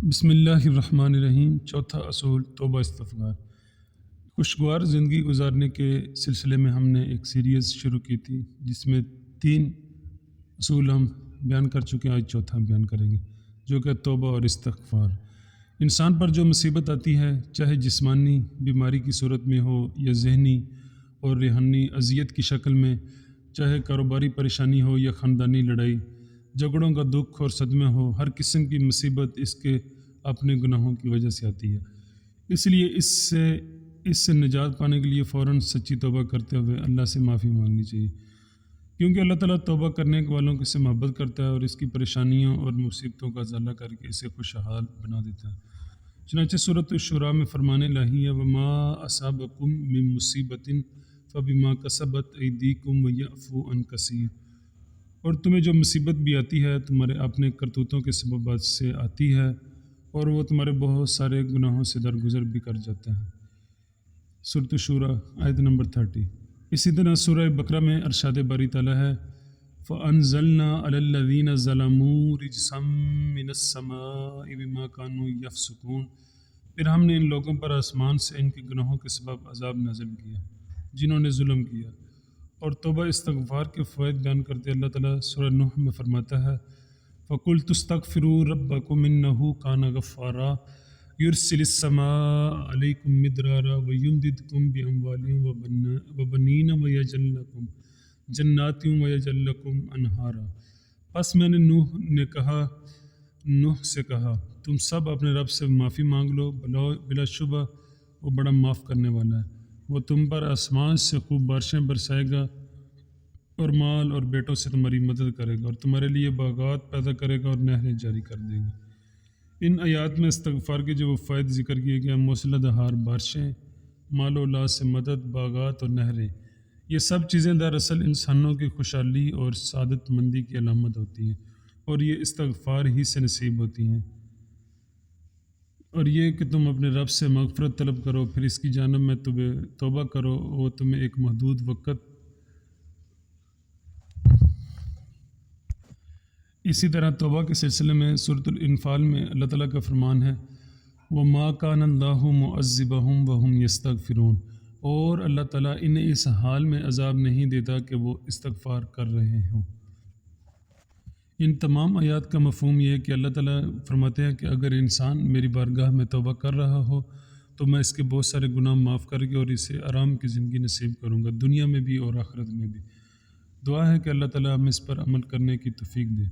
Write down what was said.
بسم اللہ الرحمن الرحیم۔ چوتھا اصول توبہ استغفار۔ خوشگوار زندگی گزارنے کے سلسلے میں ہم نے ایک سیریز شروع کی تھی جس میں 3 اصول ہم بیان کر چکے ہیں، آج چوتھا بیان کریں گے جو کہ توبہ اور استغفار۔ انسان پر جو مصیبت آتی ہے، چاہے جسمانی بیماری کی صورت میں ہو یا ذہنی اور روحانی اذیت کی شکل میں، چاہے کاروباری پریشانی ہو یا خاندانی لڑائی، جھگڑوں کا دکھ اور صدمہ ہو، ہر قسم کی مصیبت اس کے اپنے گناہوں کی وجہ سے آتی ہے۔ اس لیے اس سے نجات پانے کے لیے فوراً سچی توبہ کرتے ہوئے اللہ سے معافی مانگنی چاہیے، کیونکہ اللہ تعالیٰ توبہ کرنے والوں سے محبت کرتا ہے اور اس کی پریشانیوں اور مصیبتوں کا ازالہ کر کے اسے خوشحال بنا دیتا ہے۔ چنانچہ سورۃ الشورى میں فرمان الہی ہے، وَمَا أَصَابَكُم مِّن مُّصِیبَةٍ فَبِمَا كَسَبَتْ أَیْدِیکُم وَیَعْفُو عَن کَثِیر۔ اور تمہیں جو مصیبت بھی آتی ہے تمہارے اپنے کرتوتوں کے سبب سے آتی ہے، اور وہ تمہارے بہت سارے گناہوں سے درگزر بھی کر جاتا ہے۔ سورۃ الشورى آیت نمبر 30۔ اسی طرح سورہ بقرہ میں ارشاد باری تعالیٰ ہے، فَأَنزَلْنَا عَلَى الَّذِينَ ظَلَمُوا رِجْزًا مِّنَ السَّمَاءِ بِمَا كَانُوا يَفْسُقُونَ۔ پھر ہم نے ان لوگوں پر آسمان سے ان کے گناہوں کے سبب عذاب نازل کیا جنہوں نے ظلم کیا۔ اور توبہ استغفار کے فوائد بیان کرتے اللہ تعالیٰ سورہ نوح میں فرماتا ہے، فَقُلْتُ اسْتَغْفِرُوا رَبَّكُمْ إِنَّهُ كَانَ غَفَّارًا يُرْسِلِ السَّمَاءَ عَلَيْكُمْ مِدْرَارًا وَيُمْدِدْكُمْ بِأَمْوَالٍ وَبَنِينَ وَيَجْعَلْ لَكُمْ جَنَّاتٍ وَيَجْعَلْ لَكُمْ أَنْہَارًا۔ پس میں نے نوح سے کہا، تم سب اپنے رب سے معافی مانگ لو، بلا شبہ وہ بڑا معاف کرنے والا ہے۔ وہ تم پر آسمان سے خوب بارشیں برسائے گا اور مال اور بیٹوں سے تمہاری مدد کرے گا، اور تمہارے لیے باغات پیدا کرے گا اور نہریں جاری کر دے گا۔ ان آیات میں استغفار کے جو فوائد ذکر کیے گئے، موسلا دھار بارشیں، مال و اولاد سے مدد، باغات اور نہریں، یہ سب چیزیں دراصل انسانوں کی خوشحالی اور سعادت مندی کی علامت ہوتی ہیں، اور یہ استغفار ہی سے نصیب ہوتی ہیں۔ اور یہ کہ تم اپنے رب سے مغفرت طلب کرو، پھر اس کی جانب میں توبہ کرو، وہ تمہیں ایک محدود وقت۔ اسی طرح توبہ کے سلسلے میں سورۃ الانفال میں اللہ تعالیٰ کا فرمان ہے، وَمَا كَانَ اللَّهُ مُعَذِّبَهُمْ وَهُمْ يَسْتَغْفِرُونَ۔ اور اللہ تعالیٰ انہیں اس حال میں عذاب نہیں دیتا کہ وہ استغفار کر رہے ہوں۔ ان تمام آیات کا مفہوم یہ ہے کہ اللہ تعالیٰ فرماتے ہیں کہ اگر انسان میری بارگاہ میں توبہ کر رہا ہو تو میں اس کے بہت سارے گناہ معاف کر کے اور اسے آرام کی زندگی نصیب کروں گا، دنیا میں بھی اور آخرت میں بھی۔ دعا ہے کہ اللہ تعالیٰ ہمیں اس پر عمل کرنے کی توفیق دے۔